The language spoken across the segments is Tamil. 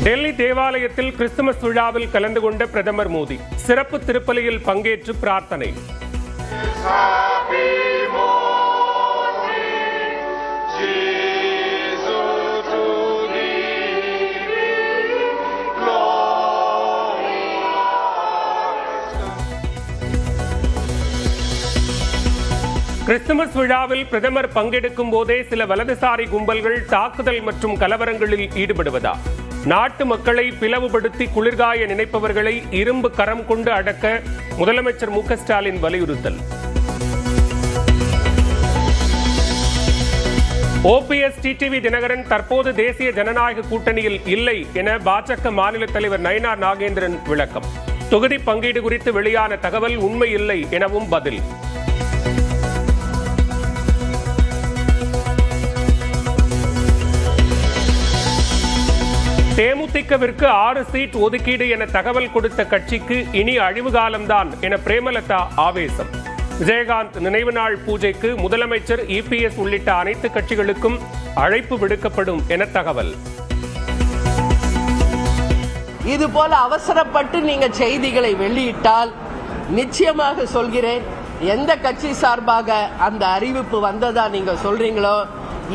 டெல்லி தேவாலயத்தில் கிறிஸ்துமஸ் விழாவில் கலந்து கொண்ட பிரதமர் மோடி சிறப்பு திருப்பலியில் பங்கேற்று பிரார்த்தனை. கிறிஸ்துமஸ் விழாவில் பிரதமர் பங்கெடுக்கும் போதே சில வலதுசாரி கும்பல்கள் தாக்குதல் மற்றும் கலவரங்களில் ஈடுபடுவதா? நாட்டு மக்களை பிளவுபடுத்தி குளிர்காய நினைப்பவர்களை இரும்பு கரம் கொண்டு அடக்க முதலமைச்சர் மு க ஸ்டாலின் வலியுறுத்தல். ஓபிஎஸ் டிடிவி தினகரன் தற்போது தேசிய ஜனநாயக கூட்டணியில் இல்லை என பாஜக மாநில தலைவர் நயினார் நாகேந்திரன் விளக்கம். தொகுதி பங்கீடு குறித்து வெளியான தகவல் உண்மை இல்லை எனவும் பதில். தேமுதிகவிற்கு 6 சீட் ஒதுக்கீடு என தகவல் கொடுத்த கட்சிக்கு இனி அழிவு காலம்தான் என பிரேமலதா ஆவேசம். விஜயகாந்த் நினைவு நாள் பூஜைக்கு முதலமைச்சர் இபிஎஸ் உள்ளிட்ட அனைத்து கட்சிகளுக்கும் அழைப்பு விடுக்கப்படும் என தகவல். இது போல அவசரப்பட்டு நீங்க செய்திகளை வெளியிட்டால் நிச்சயமாக சொல்கிறேன், எந்த கட்சி சார்பாக அந்த அறிவிப்பு வந்ததா நீங்க சொல்றீங்களோ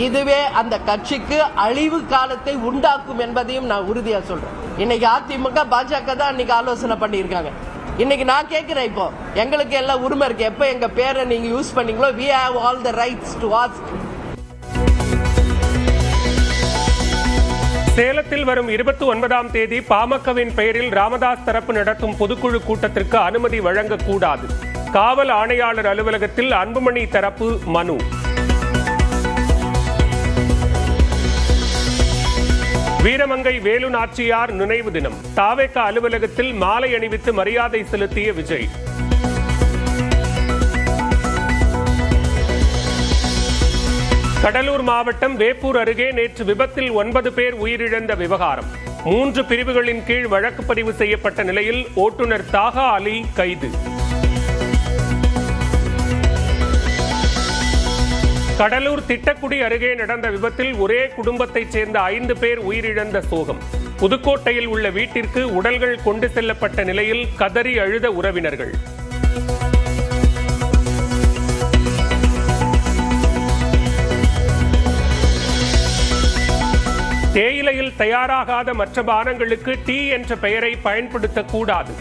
இதுவே அந்த கட்சிக்கு அழிவு காலத்தை உண்டாக்கும் என்பதையும் நான் உறுதியா சொல்றேன். இன்னைக்கு அதிமுக பாஜக தான் இன்னைக்கு ஆலோசனை பண்ணியிருக்காங்க. இன்னைக்கு நான் கேட்கிறேன், இப்போ எங்களுக்கு எல்லாம் உரிமை இருக்கு, எப்ப எங்க பேரை நீங்க யூஸ் பண்ணீங்களோ we have all the rights to ask. சேலத்தில் வரும் 29ஆம் தேதி பாமகவின் பெயரில் ராமதாஸ் தரப்பு நடத்தும் பொதுக்குழு கூட்டத்திற்கு அனுமதி வழங்கக்கூடாது. காவல் ஆணையாளர் அலுவலகத்தில் அன்புமணி தரப்பு மனு. வீரமங்கை வேலு நாச்சியார் நினைவு தினம். தாவேக அலுவலகத்தில் மாலை அணிவித்து மரியாதை செலுத்திய விஜய். கடலூர் மாவட்டம் வேப்பூர் அருகே நேற்று விபத்தில் 9 பேர் உயிரிழந்த விவகாரம். 3 பிரிவுகளின் கீழ் வழக்கு பதிவு செய்யப்பட்ட நிலையில் ஓட்டுநர் தாகா அலி கைது. கடலூர் திட்டக்குடி அருகே நடந்த விபத்தில் ஒரே குடும்பத்தைச் சேர்ந்த 5 பேர் உயிரிழந்த சோகம். புதுக்கோட்டையில் உள்ள வீட்டிற்கு உடல்கள் கொண்டு செல்லப்பட்ட நிலையில் கதறி அழுத உறவினர்கள். தேயிலையில் தயாராகாத மற்ற பானங்களுக்கு டீ என்ற பெயரை பயன்படுத்தக்கூடாது.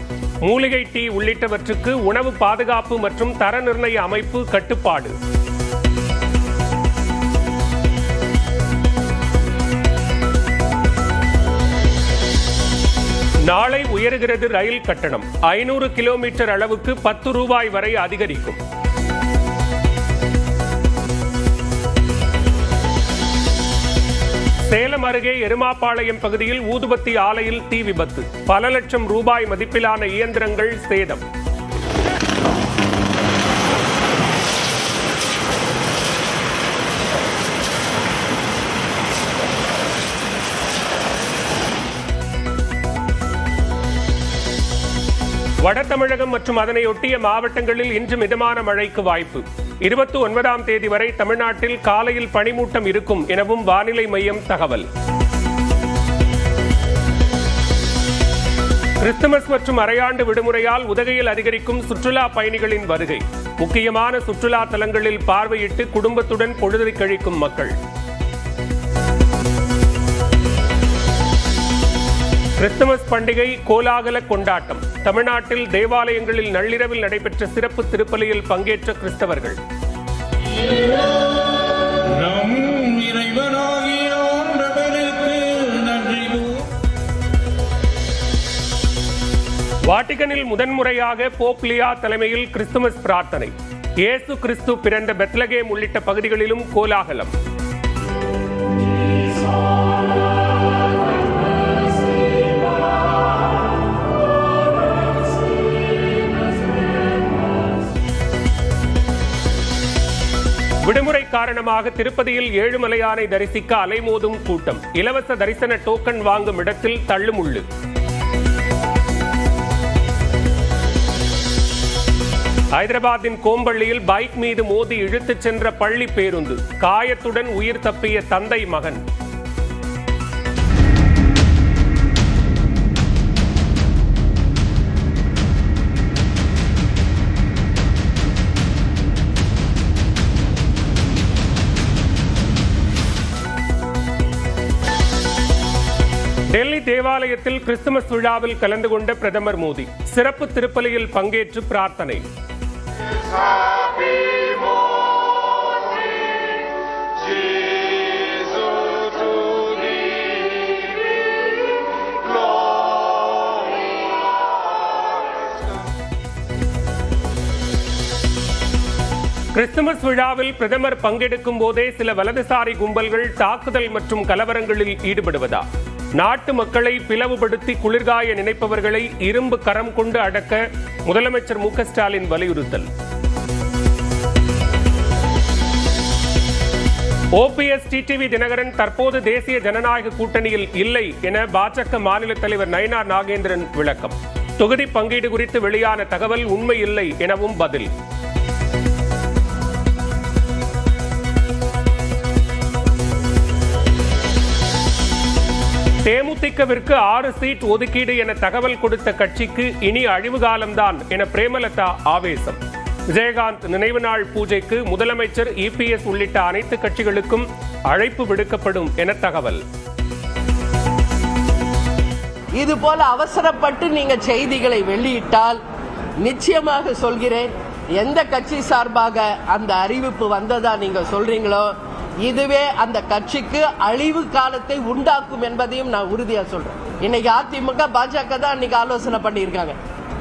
மூலிகை டீ உள்ளிட்டவற்றுக்கு உணவு பாதுகாப்பு மற்றும் தர நிர்ணய அமைப்பு கட்டுப்பாடு. நாளை உயர்கிறது ரயில் கட்டணம். 500 கிலோமீட்டர் அளவுக்கு 10 ரூபாய் வரை அதிகரிக்கும். சேலம் அருகே எருமாபாளையம் பகுதியில் ஊதுபத்தி ஆலையில் தீ விபத்து. பல லட்சம் ரூபாய் மதிப்பிலான இயந்திரங்கள் சேதம். வட தமிழகம் மற்றும் அதனையொட்டிய மாவட்டங்களில் இன்று மிதமான மழைக்கு வாய்ப்பு. 29ஆம் தேதி வரை தமிழ்நாட்டில் காலையில் பனிமூட்டம் இருக்கும் எனவும் வானிலை மையம் தகவல். கிறிஸ்துமஸ் மற்றும் அரையாண்டு விடுமுறையால் உதகையில் அதிகரிக்கும் சுற்றுலா பயணிகளின் வருகை. முக்கியமான சுற்றுலா தலங்களில் பார்வையிட்டு குடும்பத்துடன் பொழுதை கழிக்கும் மக்கள். கிறிஸ்துமஸ் பண்டிகை கோலாகல கொண்டாட்டம். தமிழ்நாட்டில் தேவாலயங்களில் நள்ளிரவில் நடைபெற்ற சிறப்பு திருப்பலியில் பங்கேற்ற கிறிஸ்தவர்கள். வாட்டிகனில் முதன்முறையாக போப் லியோ தலைமையில் கிறிஸ்துமஸ் பிரார்த்தனை. இயேசு கிறிஸ்து பிறந்த பெத்லகேம் உள்ளிட்ட பகுதிகளிலும் கோலாகலம். விடுமுறை காரணமாக திருப்பதியில் ஏழுமலையானை தரிசிக்க அலைமோதும் கூட்டம். இலவச தரிசன டோக்கன் வாங்கும் இடத்தில் தள்ளுமுள்ளு. ஹைதராபாத்தின் கோம்பள்ளியில் பைக் மீது மோதி இழுத்துச் சென்ற பள்ளி பேருந்து. காயத்துடன் உயிர் தப்பிய தந்தை மகன். டெல்லி தேவாலயத்தில் கிறிஸ்துமஸ் விழாவில் கலந்து கொண்ட பிரதமர் மோடி சிறப்பு திருப்பலியில் பங்கேற்று பிரார்த்தனை. கிறிஸ்துமஸ் விழாவில் பிரதமர் பங்கெடுக்கும் போதே சில வலதுசாரி கும்பல்கள் தாக்குதல் மற்றும் கலவரங்களில் ஈடுபடுவதா? நாட்டு மக்களை பிளவுபடுத்தி குளிர்காய நினைப்பவர்களை இரும்பு கரம் கொண்டு அடக்க முதலமைச்சர் மு.க. ஸ்டாலின் வலியுறுத்தல். ஓபிஎஸ் டிடிவி தினகரன் தற்போது தேசிய ஜனநாயக கூட்டணியில் இல்லை என பாஜக மாநில தலைவர் நயினார் நாகேந்திரன் விளக்கம். தொகுதி பங்கீடு குறித்து வெளியான தகவல் உண்மை இல்லை எனவும் பதில். தேமுதிகவிற்கு 6 சீட் ஒதுக்கீடு என தகவல் கொடுத்த கட்சிக்கு இனி அழிவு காலம்தான் என பிரேமலதா ஆவேசம். விஜயகாந்த் நினைவு நாள் பூஜைக்கு முதலமைச்சர் இபிஎஸ் உள்ளிட்ட அனைத்து கட்சிகளுக்கும் அழைப்பு விடுக்கப்படும் என தகவல். இது போல அவசரப்பட்டு நீங்க செய்திகளை வெளியிட்டால் நிச்சயமாக சொல்கிறேன், எந்த கட்சி சார்பாக அந்த அறிவிப்பு வந்ததா நீங்க சொல்றீங்களோ இதுவே அந்த கட்சிக்கு அழிவு காலத்தை உண்டாக்கும் என்பதையும் நான் உறுதியா சொல்றேன். இன்னைக்கு அதிமுக பாஜக தான் இன்னைக்கு ஆலோசனை பண்ணியிருக்காங்க.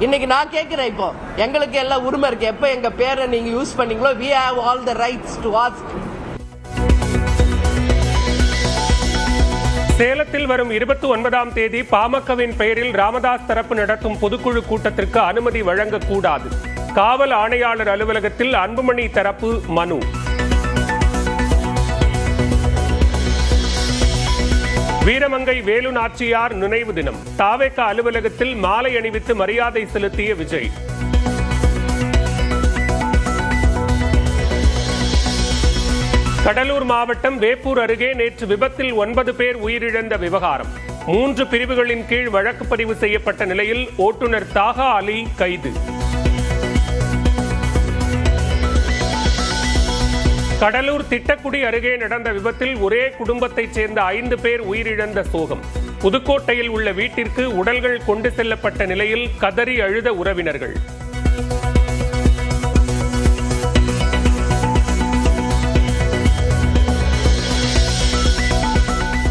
இன்னைக்கு நான் கேட்கிறேன், இப்போ எங்களுக்கு எல்லாம் உரிமை இருக்கு, எப்ப எங்க பேரை நீங்க யூஸ் பண்ணீங்களோ we have all the rights to ask. சேலத்தில் வரும் 29ஆம் தேதி பாமகவின் பெயரில் ராமதாஸ் தரப்பு நடத்தும் பொதுக்குழு கூட்டத்திற்கு அனுமதி வழங்கக்கூடாது. காவல் ஆணையாளர் அலுவலகத்தில் அன்புமணி தரப்பு மனு. வீரமங்கை வேலு நாச்சியார் நினைவு தினம். தாவேக அலுவலகத்தில் மாலை அணிவித்து மரியாதை செலுத்திய விஜய். கடலூர் மாவட்டம் வேப்பூர் அருகே நேற்று விபத்தில் 9 பேர் உயிரிழந்த விவகாரம். 3 பிரிவுகளின் கீழ் வழக்கு பதிவு செய்யப்பட்ட நிலையில் ஓட்டுநர் தாகா அலி கைது. கடலூர் திட்டக்குடி அருகே நடந்த விபத்தில் ஒரே குடும்பத்தைச் சேர்ந்த 5 பேர் உயிரிழந்த சோகம். புதுக்கோட்டையில் உள்ள வீட்டிற்கு உடல்கள் கொண்டு செல்லப்பட்ட நிலையில் கதறி அழுத உறவினர்கள்.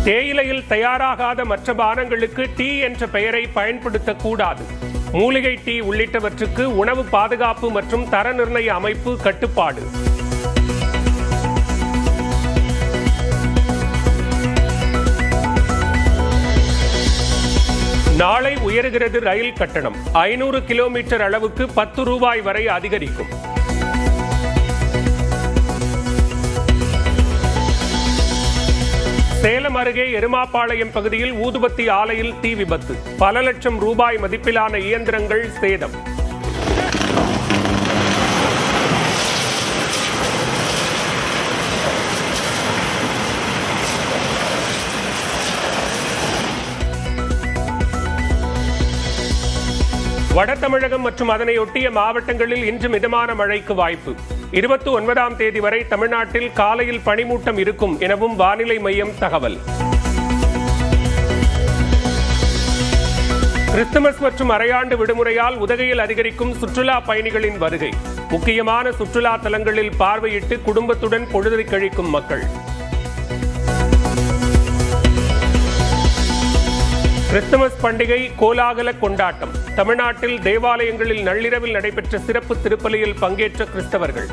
தேயிலையில் தயாராகாத மற்ற பானங்களுக்கு டீ என்ற பெயரை பயன்படுத்தக்கூடாது. மூலிகை டீ உள்ளிட்டவற்றுக்கு உணவு பாதுகாப்பு மற்றும் தர நிர்ணய அமைப்பு கட்டுப்பாடு. நாளை உயர்கிறது ரயில் கட்டணம். 500 கிலோமீட்டர் அளவுக்கு 10 ரூபாய் வரை அதிகரிக்கும். சேலம் அருகே எருமாபாளையம் பகுதியில் ஊதுபத்தி ஆலையில் தீ விபத்து. பல லட்சம் ரூபாய் மதிப்பிலான இயந்திரங்கள் சேதம். வட தமிழகம் மற்றும் அதனை ஒட்டிய மாவட்டங்களில் இன்று மிதமான மழைக்கு வாய்ப்பு. 29ஆம் தேதி வரை தமிழ்நாட்டில் காலையில் பனிமூட்டம் இருக்கும் எனவும் வானிலை மையம் தகவல். கிறிஸ்துமஸ் மற்றும் அரையாண்டு விடுமுறையால் உதகையில் அதிகரிக்கும் சுற்றுலா பயணிகளின் வருகை. முக்கியமான சுற்றுலா தலங்களில் பார்வையிட்டு குடும்பத்துடன் பொழுதை கழிக்கும் மக்கள். கிறிஸ்துமஸ் பண்டிகை கோலாகல கொண்டாட்டம். தமிழ்நாட்டில் தேவாலயங்களில் நள்ளிரவில் நடைபெற்ற சிறப்பு திருப்பலியில் பங்கேற்ற கிறிஸ்தவர்கள்.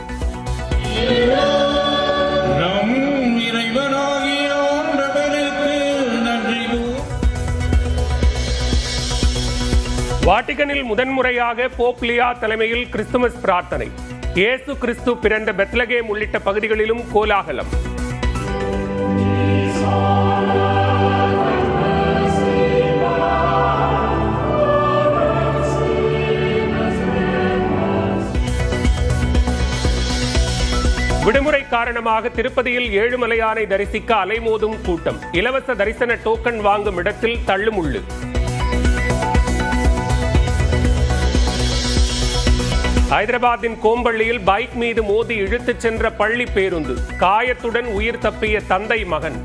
வாட்டிகனில் முதன்முறையாக போப் லியோ தலைமையில் கிறிஸ்துமஸ் பிரார்த்தனை. இயேசு கிறிஸ்து பிறந்த பெத்லகேம் உள்ளிட்ட பகுதிகளிலும் கோலாகலம். விடுமுறை காரணமாக திருப்பதியில் ஏழுமலையானை தரிசிக்க அலைமோதும் கூட்டம். இலவச தரிசன டோக்கன் வாங்கும் இடத்தில் தள்ளுமுள்ளு. ஹைதராபாத்தின் கோம்பள்ளியில் பைக் மீது மோதி இழுத்துச் சென்ற பள்ளி பேருந்து. காயத்துடன் உயிர் தப்பிய தந்தை மகன்.